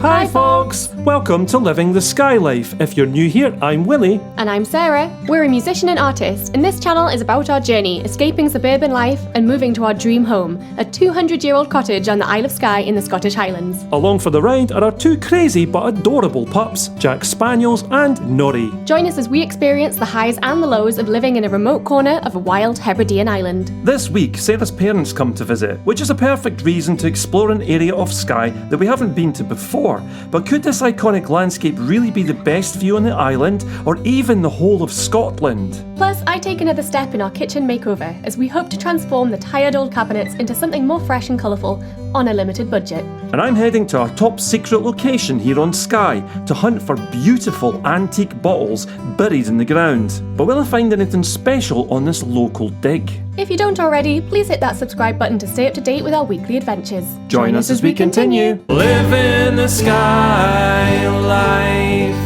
Hi folks! Welcome to Living the Skye Life. If you're new here, I'm Willie. And I'm Sarah. We're a musician and artist, and this channel is about our journey, escaping suburban life and moving to our dream home, a 200-year-old cottage on the Isle of Skye in the Scottish Highlands. Along for the ride are our two crazy but adorable pups, Jack Spaniels and Nori. Join us as we experience the highs and the lows of living in a remote corner of a wild Hebridean island. This week, Sarah's parents come to visit, which is a perfect reason to explore an area of Skye that we haven't been to before. But could this iconic landscape really be the best view on the island, or even the whole of Scotland? Plus, I take another step in our kitchen makeover as we hope to transform the tired old cabinets into something more fresh and colourful on a limited budget. And I'm heading to our top secret location here on Skye to hunt for beautiful antique bottles buried in the ground. But will I find anything special on this local dig? If you don't already, please hit that subscribe button to stay up to date with our weekly adventures. Join us as we continue. Living the Skye Life.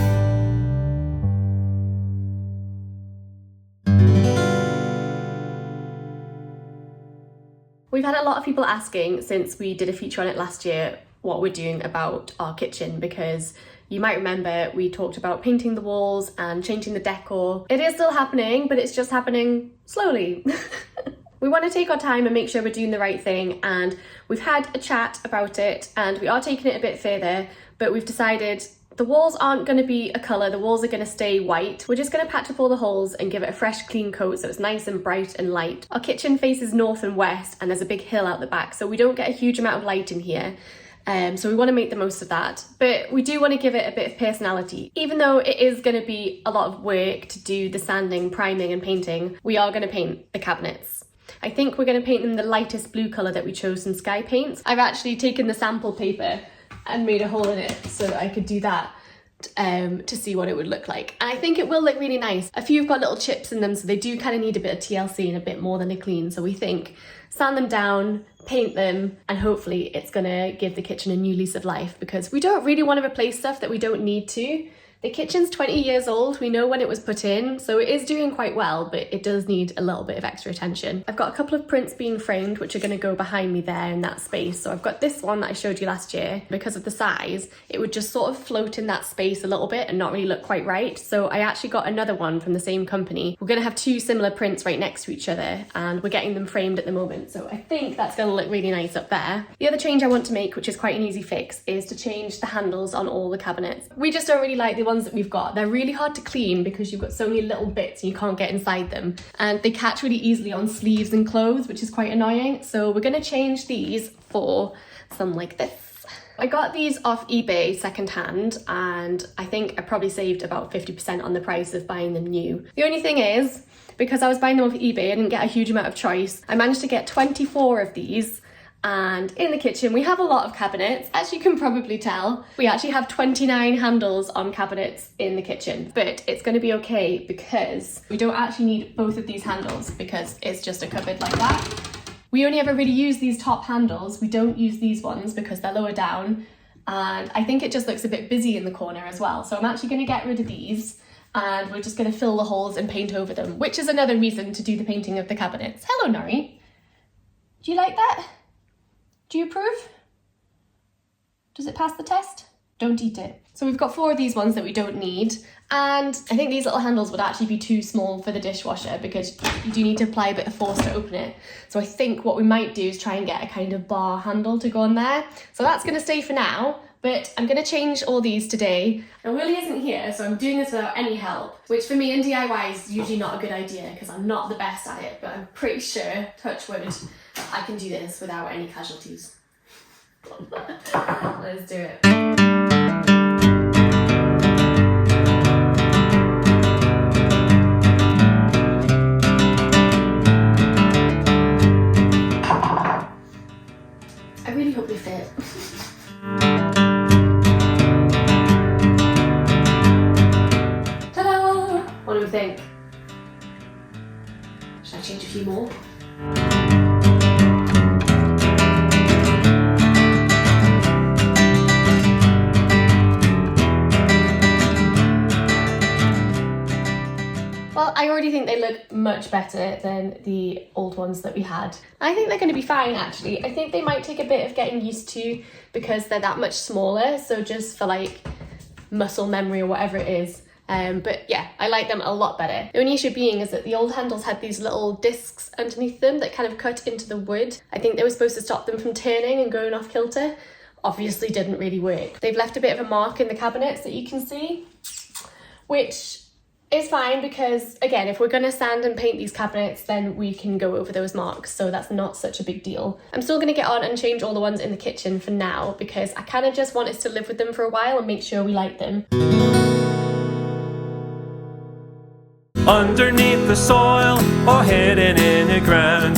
We've had a lot of people asking since we did a feature on it last year what we're doing about our kitchen, because you might remember we talked about painting the walls and changing the decor. It is still happening, but it's just happening slowly. We want to take our time and make sure we're doing the right thing, and we've had a chat about it and we are taking it a bit further, but we've decided the walls aren't going to be a colour, the walls are going to stay white. We're just going to patch up all the holes and give it a fresh clean coat so it's nice and bright and light. Our kitchen faces north and west and there's a big hill out the back, so we don't get a huge amount of light in here. So we want to make the most of that, but we do want to give it a bit of personality. Even though it is going to be a lot of work to do the sanding, priming and painting, we are going to paint the cabinets. I think we're going to paint them the lightest blue colour that we chose in Skye Paints. I've actually taken the sample paper and made a hole in it so that I could do that to see what it would look like. And I think it will look really nice. A few have got little chips in them, so they do kind of need a bit of TLC and a bit more than a clean. So we think sand them down, paint them, and hopefully it's gonna give the kitchen a new lease of life, because we don't really want to replace stuff that we don't need to. The kitchen's 20 years old, we know when it was put in, so it is doing quite well, but it does need a little bit of extra attention. I've got a couple of prints being framed, which are going to go behind me there in that space. So I've got this one that I showed you last year. Because of the size, it would just sort of float in that space a little bit and not really look quite right. So I actually got another one from the same company. We're going to have two similar prints right next to each other, and we're getting them framed at the moment. So I think that's going to look really nice up there. The other change I want to make, which is quite an easy fix, is to change the handles on all the cabinets. We just don't really like the ones that we've got. They're really hard to clean because you've got so many little bits and you can't get inside them, and they catch really easily on sleeves and clothes, which is quite annoying. So we're going to change these for some like this. I got these off eBay secondhand, and I think I probably saved about 50% on the price of buying them new. The only thing is, because I was buying them off eBay, I didn't get a huge amount of choice. I managed to get 24 of these. And in the kitchen, we have a lot of cabinets. As you can probably tell, we actually have 29 handles on cabinets in the kitchen, but it's going to be okay because we don't actually need both of these handles because it's just a cupboard like that. We only ever really use these top handles. We don't use these ones because they're lower down, and I think it just looks a bit busy in the corner as well. So I'm actually going to get rid of these, and we're just going to fill the holes and paint over them, which is another reason to do the painting of the cabinets. Hello, Nori. Do you like that? Do you approve? Does it pass the test? Don't eat it. So we've got 4 of these ones that we don't need, and I think these little handles would actually be too small for the dishwasher because you do need to apply a bit of force to open it. So I think what we might do is try and get a kind of bar handle to go on there. So that's going to stay for now, but I'm going to change all these today. Now Willie isn't here, so I'm doing this without any help, which for me in DIY is usually not a good idea because I'm not the best at it, but I'm pretty sure, touch wood, I can do this without any casualties. Let's do it. I really hope they fit. Ta-da! What do we think? Should I change a few more? much better than the old ones that we had. I think they're going to be fine actually. I think they might take a bit of getting used to because they're that much smaller, so just for like muscle memory or whatever it is. But yeah, I like them a lot better. The only issue being is that the old handles had these little discs underneath them that kind of cut into the wood. I think they were supposed to stop them from turning and going off kilter. Obviously didn't really work. They've left a bit of a mark in the cabinets that you can see, which is fine because, again, if we're going to sand and paint these cabinets, then we can go over those marks, so that's not such a big deal. I'm still going to get on and change all the ones in the kitchen for now because I kind of just want us to live with them for a while and make sure we like them. Underneath the soil or hidden in the ground,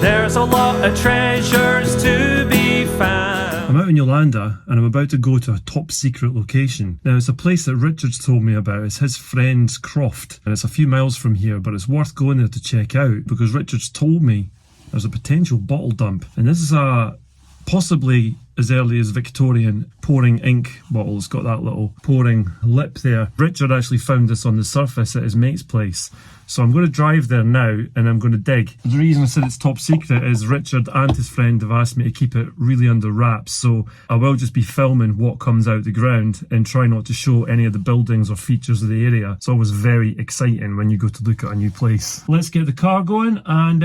there's a lot of treasures to be found. I'm out in Yolanda and I'm about to go to a top secret location. Now it's a place that Richard's told me about. It's his friend's croft and it's a few miles from here, but it's worth going there to check out because Richard's told me there's a potential bottle dump. And this is a possibly as early as Victorian pouring ink bottle. It's got that little pouring lip there. Richard actually found this on the surface at his mate's place. So I'm going to drive there now and I'm going to dig. The reason I said it's top secret is Richard and his friend have asked me to keep it really under wraps. So I will just be filming what comes out the ground and try not to show any of the buildings or features of the area. It's always very exciting when you go to look at a new place. Let's get the car going and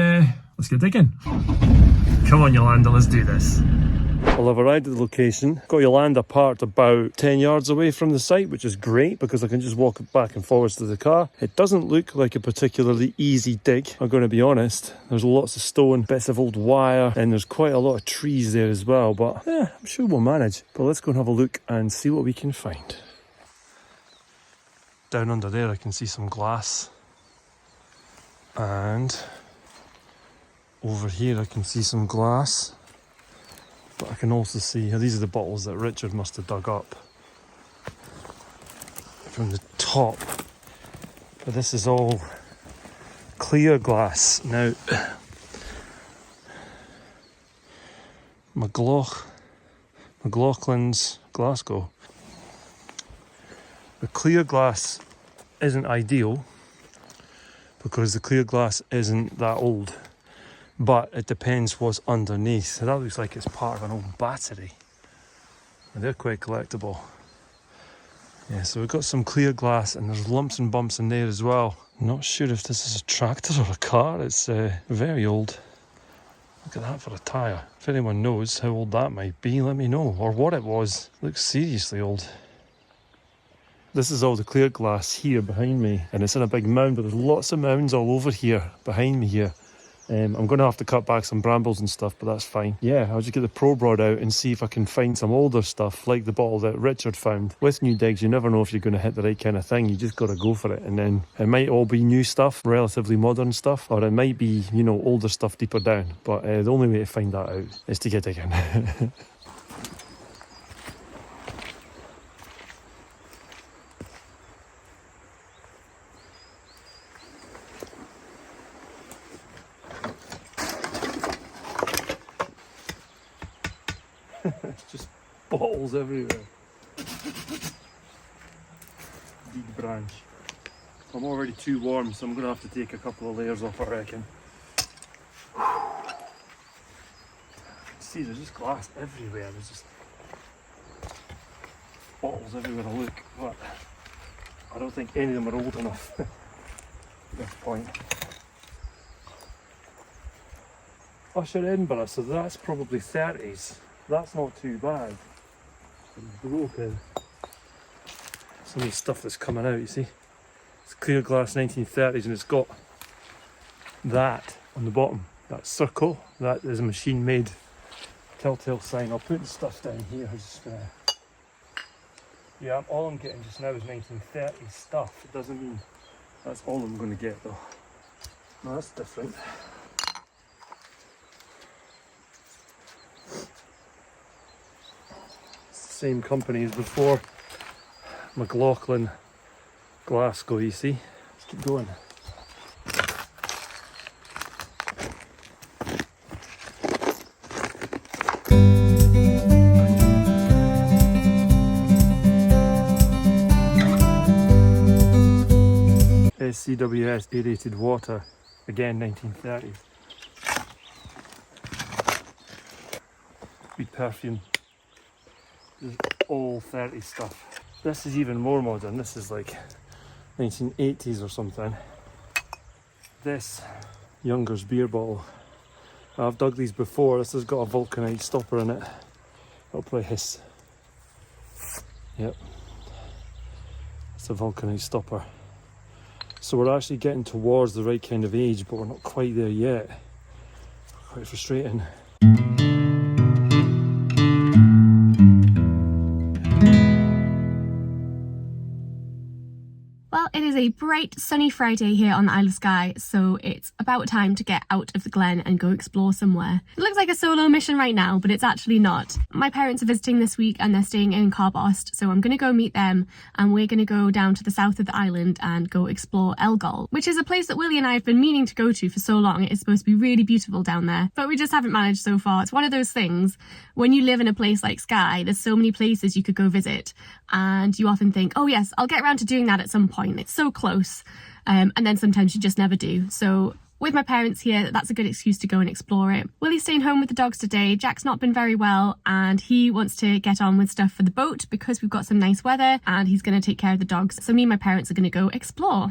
let's get digging. Come on Yolanda, let's do this. Well, I've arrived at the location. Got Yolanda parked about 10 yards away from the site, which is great because I can just walk back and forwards to the car. It doesn't look like a particularly easy dig, I'm going to be honest. There's lots of stone, bits of old wire, and there's quite a lot of trees there as well, but yeah, I'm sure we'll manage. But let's go and have a look and see what we can find. Down under there I can see some glass, and over here I can see some glass. But I can also see, these are the bottles that Richard must have dug up from the top. But this is all clear glass. Now, McLaughlin's Glasgow. The clear glass isn't ideal because the clear glass isn't that old. But it depends what's underneath. That looks like it's part of an old battery. And they're quite collectible. Yeah, so we've got some clear glass and there's lumps and bumps in there as well. I'm not sure if this is a tractor or a car. It's very old. Look at that for a tyre. If anyone knows how old that might be, let me know. Or what it was. It looks seriously old. This is all the clear glass here behind me. And it's in a big mound, but there's lots of mounds all over here, behind me here. I'm going to have to cut back some brambles and stuff, but that's fine. Yeah, I'll just get the Pro Rod out and see if I can find some older stuff, like the bottle that Richard found. With new digs, you never know if you're going to hit the right kind of thing. You just got to go for it. And then it might all be new stuff, relatively modern stuff, or it might be, you know, older stuff deeper down. But the only way to find that out is to get digging. Just bottles everywhere. Big branch. I'm already too warm, so I'm going to have to take a couple of layers off, I reckon. See, there's just glass everywhere. There's just bottles everywhere I look, but I don't think any of them are old enough at this point. Usher Edinburgh, so that's probably 30s. That's not too bad. It's broken. Some of the stuff that's coming out, you see. It's clear glass 1930s and it's got that on the bottom. That circle, that is a machine made telltale sign. I'll put the stuff down here. Yeah, all I'm getting just now is 1930s stuff. It doesn't mean that's all I'm going to get though. No, that's different. Same company as before, McLaughlin Glasgow, you see. Let's keep going. SCWS aerated water. Again, 1930s. Weed perfume. This is all 30s stuff. This is even more modern. This is like 1980s or something. This Younger's beer bottle. I've dug these before. This has got a vulcanite stopper in it. It'll probably hiss. Yep. It's a vulcanite stopper. So we're actually getting towards the right kind of age, but we're not quite there yet. Quite frustrating. Well, it is a bright, sunny Friday here on the Isle of Skye, so it's about time to get out of the glen and go explore somewhere. It looks like a solo mission right now, but it's actually not. My parents are visiting this week and they're staying in Carbost, so I'm going to go meet them and we're going to go down to the south of the island and go explore Elgol, which is a place that Willie and I have been meaning to go to for so long. It is supposed to be really beautiful down there, but we just haven't managed so far. It's one of those things, when you live in a place like Skye, there's so many places you could go visit, and you often think, oh yes, I'll get around to doing that at some point. It's so close, and then sometimes you just never do. So with my parents here, that's a good excuse to go and explore it. Willie's staying home with the dogs today. Jack's not been very well and he wants to get on with stuff for the boat because we've got some nice weather, and he's going to take care of the dogs. So me and my parents are going to go explore.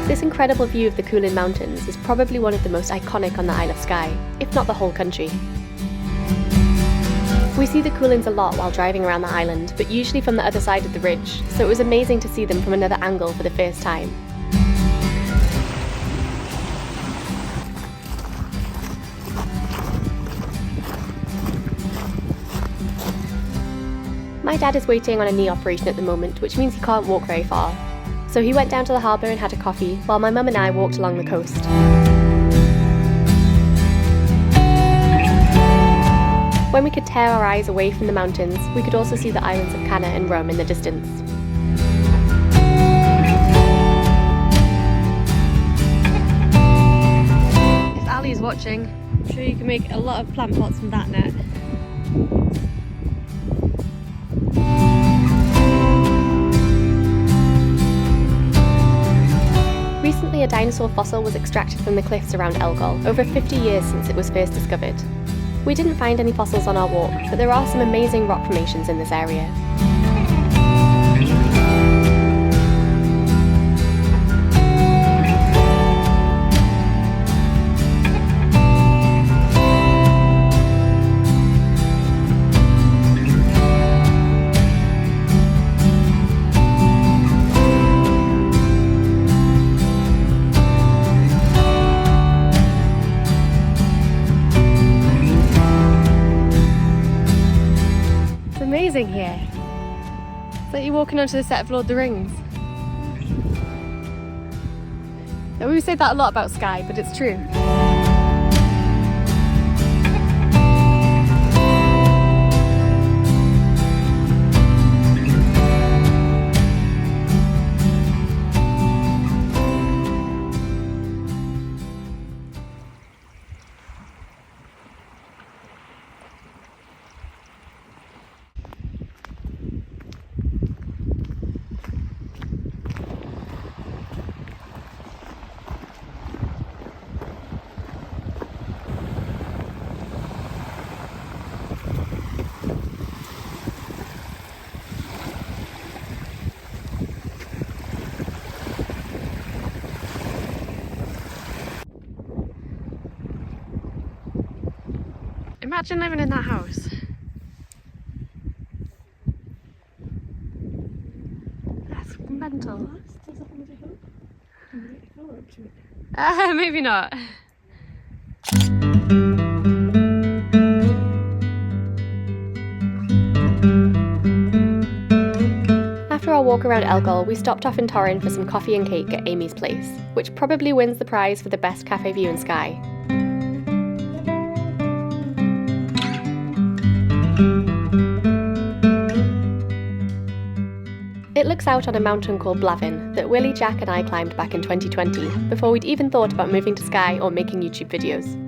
This incredible view of the Coolin Mountains is probably one of the most iconic on the Isle of Skye, if not the whole country. We see the Coolins a lot while driving around the island, but usually from the other side of the ridge, so it was amazing to see them from another angle for the first time. My dad is waiting on a knee operation at the moment, which means he can't walk very far. So he went down to the harbour and had a coffee, while my mum and I walked along the coast. When we could tear our eyes away from the mountains, we could also see the islands of Canna and Rum in the distance. If Ali's watching, I'm sure you can make a lot of plant pots from that net. Recently, a dinosaur fossil was extracted from the cliffs around Elgol, over 50 years since it was first discovered. We didn't find any fossils on our walk, but there are some amazing rock formations in this area. Amazing here. It's like you're walking onto the set of Lord of the Rings. Now, we say that a lot about Skye, but it's true. Imagine living in that house. That's mental. Maybe not. After our walk around Elgol, we stopped off in Torrin for some coffee and cake at Amy's Place, which probably wins the prize for the best cafe view in Skye. It looks out on a mountain called Blavin that Willie, Jack and I climbed back in 2020, before we'd even thought about moving to Skye or making YouTube videos.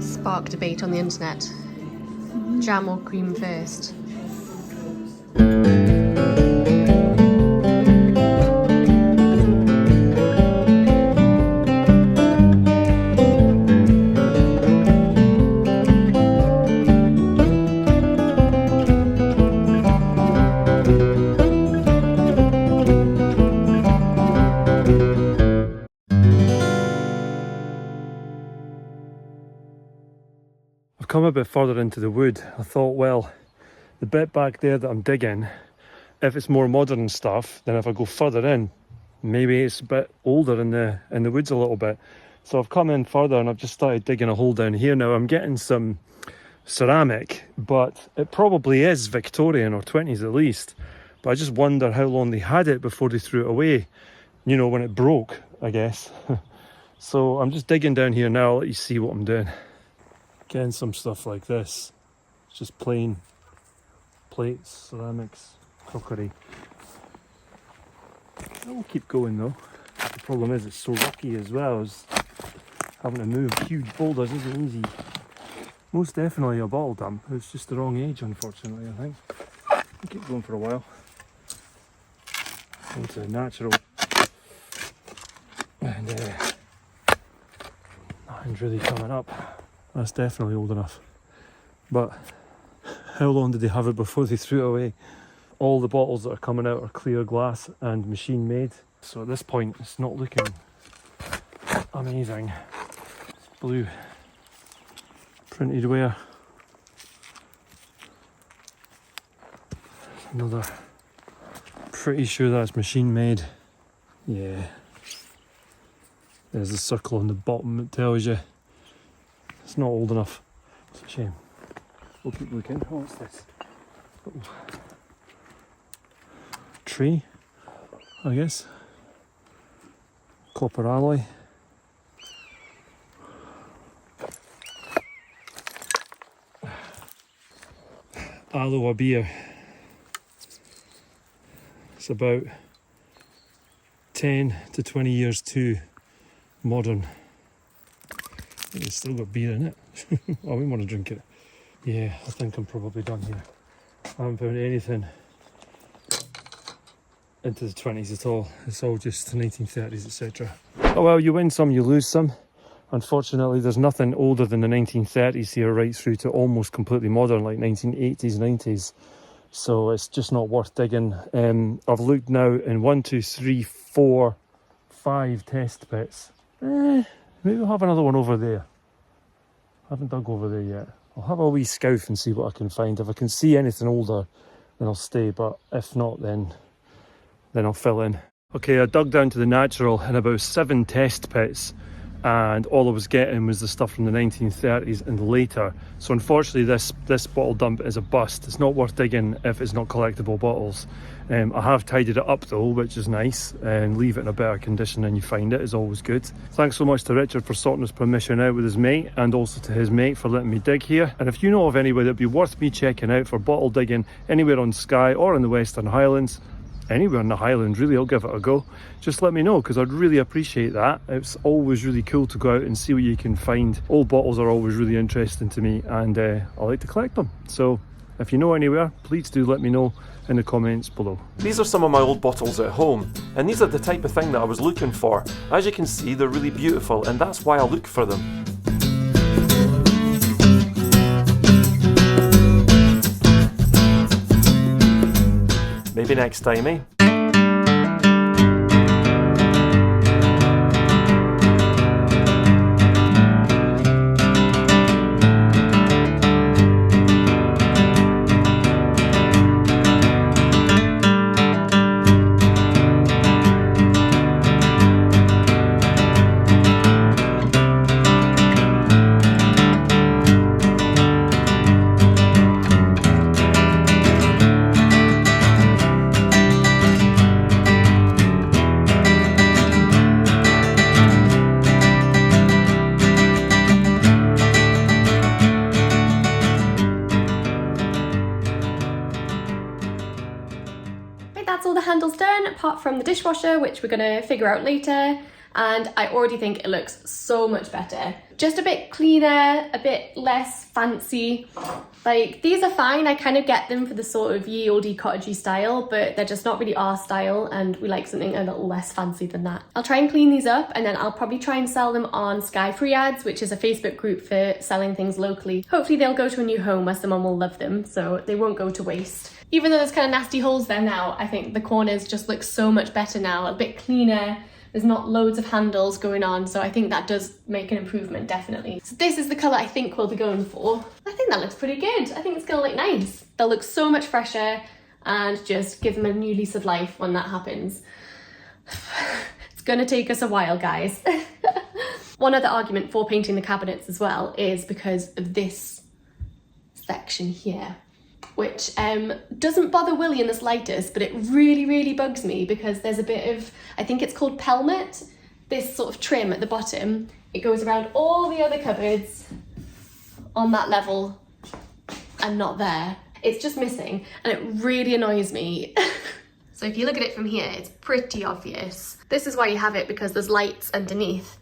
Spark debate on the internet. Jam or cream first? Come a bit further into the wood. I thought, well, the bit back there that I'm digging, if it's more modern stuff, then if I go further in, maybe it's a bit older in the woods a little bit. So I've come in further and I've just started digging a hole down here. Now I'm getting some ceramic, but it probably is Victorian or 20s at least. But I just wonder how long they had it before they threw it away, you know, when it broke, I guess. So I'm just digging down here now. I'll let you see what I'm doing. Getting some stuff like this. It's just plain plates, ceramics, crockery. I will keep going though. The problem is it's so rocky as well, as having to move huge boulders isn't easy. Most definitely a bottle dump. It's just the wrong age, unfortunately, I think. I'll keep going for a while. Into the natural. And nothing's really coming up. That's definitely old enough. But how long did they have it before they threw it away? All the bottles that are coming out are clear glass and machine made. So at this point, it's not looking amazing. It's blue printed ware. Another, pretty sure that's machine made. Yeah. There's a circle on the bottom that tells you. It's not old enough. It's a shame. We'll keep looking. Oh, what's this? Little tree, I guess. Copper alloy. Aloe beer. It's about 10 to 20 years too modern. It's still got beer in it. I wouldn't want to drink it. Yeah, I think I'm probably done here. I haven't found anything into the 20s at all. It's all just the 1930s, etc. Oh well, you win some, you lose some. Unfortunately, there's nothing older than the 1930s here, right through to almost completely modern, like 1980s, 90s. So it's just not worth digging. I've looked now in 1, 2, 3, 4, 5 test pits. Maybe we'll have another one over there. I haven't dug over there yet. I'll have a wee scout and see what I can find. If I can see anything older, then I'll stay. But if not, then I'll fill in. Okay, I dug down to the natural in about 7 test pits. And all I was getting was the stuff from the 1930s and later. So unfortunately this bottle dump is a bust. It's not worth digging if it's not collectible bottles. I have tidied it up though, which is nice, and leave it in a better condition than you find it is always good. Thanks so much to Richard for sorting his permission out with his mate, and also to his mate for letting me dig here. And if you know of anywhere that'd be worth me checking out for bottle digging anywhere on Skye or in the Western Highlands, anywhere in the Highlands really, I'll give it a go. Just let me know, because I'd really appreciate that. It's always really cool to go out and see what you can find. Old bottles are always really interesting to me, and I like to collect them. So if you know anywhere, please do let me know in the comments below. These are some of my old bottles at home, and these are the type of thing that I was looking for. As you can see, they're really beautiful, and that's why I look for them. Maybe next time, eh? apart from the dishwasher, which we're gonna figure out later, and I already think it looks so much better. Just a bit cleaner, a bit less fancy. Like, these are fine, I kind of get them for the sort of ye olde cottagey style, but they're just not really our style, and we like something a little less fancy than that. I'll try and clean these up, and then I'll probably try and sell them on Skye Free Ads, which is a Facebook group for selling things locally. Hopefully they'll go to a new home where someone will love them, so they won't go to waste. Even though there's kind of nasty holes there now, I think the corners just look so much better now, a bit cleaner. There's not loads of handles going on, so I think that does make an improvement, definitely. So this is the colour I think we'll be going for. I think that looks pretty good. I think it's gonna look nice. They'll look so much fresher and just give them a new lease of life when that happens. It's gonna take us a while, guys. One other argument for painting the cabinets as well is because of this section here, which doesn't bother Willie in the slightest, but it really, really bugs me because there's a bit of, I think it's called pelmet, this sort of trim at the bottom. It goes around all the other cupboards on that level and not there. It's just missing and it really annoys me. So if you look at it from here, it's pretty obvious. This is why you have it, because there's lights underneath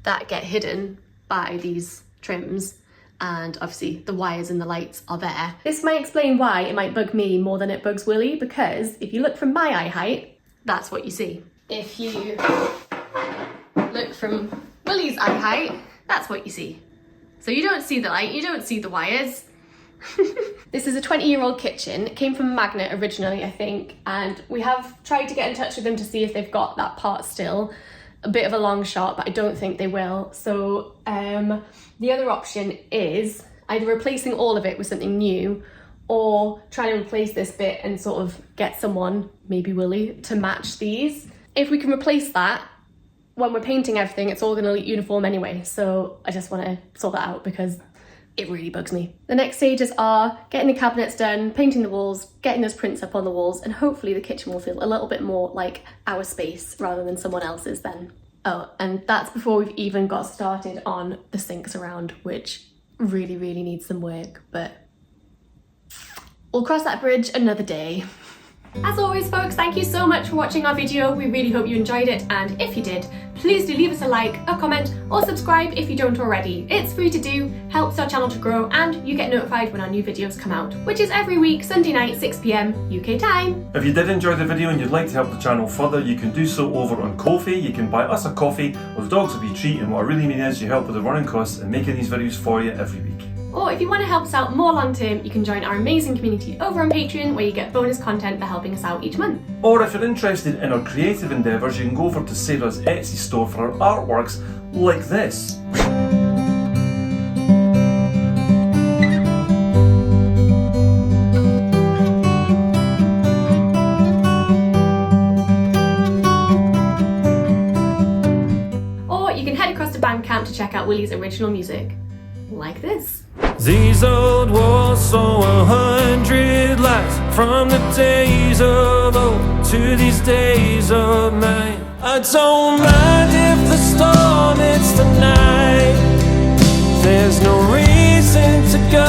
that get hidden by these trims. And obviously the wires and the lights are there. This might explain why it might bug me more than it bugs Willie, because if you look from my eye height, that's what you see. If you look from Willie's eye height, that's what you see. So you don't see the light, you don't see the wires. This is a 20-year-old kitchen. It came from Magnet originally, I think, and we have tried to get in touch with them to see if they've got that part still. A bit of a long shot, but I don't think they will. So the other option is either replacing all of it with something new, or trying to replace this bit and sort of get someone, maybe Willie, to match these. If we can replace that, when we're painting everything, it's all gonna look uniform anyway. So I just wanna sort that out because it really bugs me. The next stages are getting the cabinets done, painting the walls, getting those prints up on the walls, and hopefully the kitchen will feel a little bit more like our space rather than someone else's then. Oh, and that's before we've even got started on the sinks around, which really, really needs some work, but we'll cross that bridge another day. As always, folks, thank you so much for watching our video. We really hope you enjoyed it, and if you did, please do leave us a like, a comment, or subscribe if you don't already. It's free to do, helps our channel to grow, and you get notified when our new videos come out, which is every week, Sunday night, 6 PM UK time. If you did enjoy the video and you'd like to help the channel further, you can do so over on Ko-fi. You can buy us a coffee, with dogs will be a treat, and what I really mean is you help with the running costs and making these videos for you every week. Or if you want to help us out more long term, you can join our amazing community over on Patreon, where you get bonus content for helping us out each month. Or if you're interested in our creative endeavours, you can go over to Sarah's Etsy store for our artworks like this. Or you can head across to Bandcamp to check out Willie's original music, like this. These old walls saw 100 lights, from the days of old to these days of mine. I don't mind if the storm hits tonight. There's no reason to go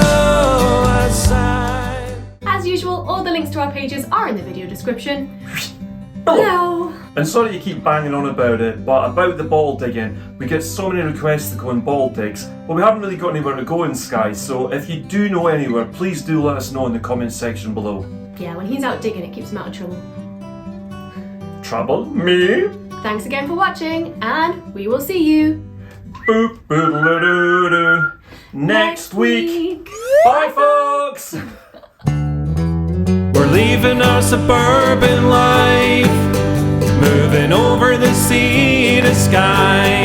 outside. As usual, all the links to our pages are in the video description. Hello! And sorry you keep banging on about it, but about the ball digging, we get so many requests to go on ball digs, but we haven't really got anywhere to go in Skye, so if you do know anywhere, please do let us know in the comments section below. Yeah, when he's out digging, it keeps him out of trouble. Trouble? Me? Thanks again for watching, and we will see you Boop, boodle-doo-doo. Next week. Bye, folks! We're leaving our suburban life, moving over the sea to Skye.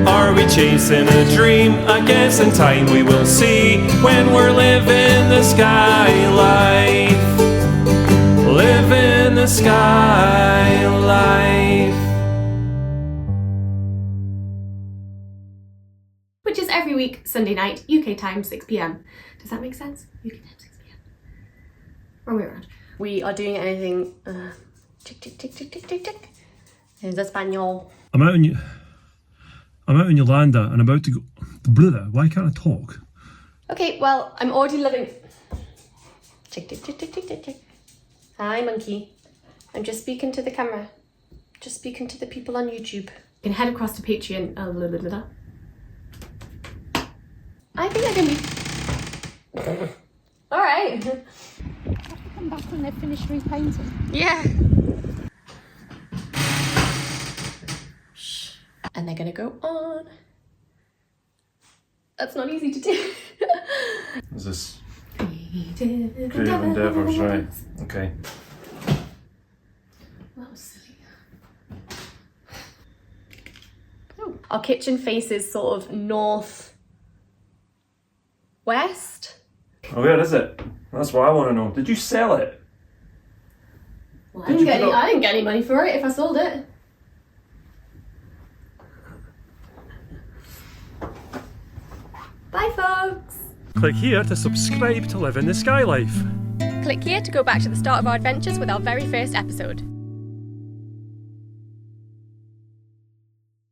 Are we chasing a dream? I guess in time we will see, when we're living the Skye life. Living the Skye life. Which is every week, Sunday night, UK time, 6 PM. Does that make sense? UK time, 6 PM. Wrong way around. We are doing anything. Tick, tick, tick, tick, tick, tick, tick. There's a Spaniel. I'm out in Yolanda and about to go. Blah, why can't I talk? Okay, well, I'm already living. Tick, tick, tick, tick, tick, tick, tick. Hi, monkey. I'm just speaking to the camera. Just speaking to the people on YouTube. You can head across to Patreon. I think they're gonna be... Alright. Come back when they've finished repainting. Yeah. Shh. And they're gonna go on. That's not easy to do. Is this creative endeavours, right? Okay. That was silly. Oh. Our kitchen faces sort of north west. Oh, where is it? That's what I want to know. Did you sell it? Well, I didn't get any money for it if I sold it. Bye, folks. Click here to subscribe to live in the Skye Life. Click here to go back to the start of our adventures with our very first episode.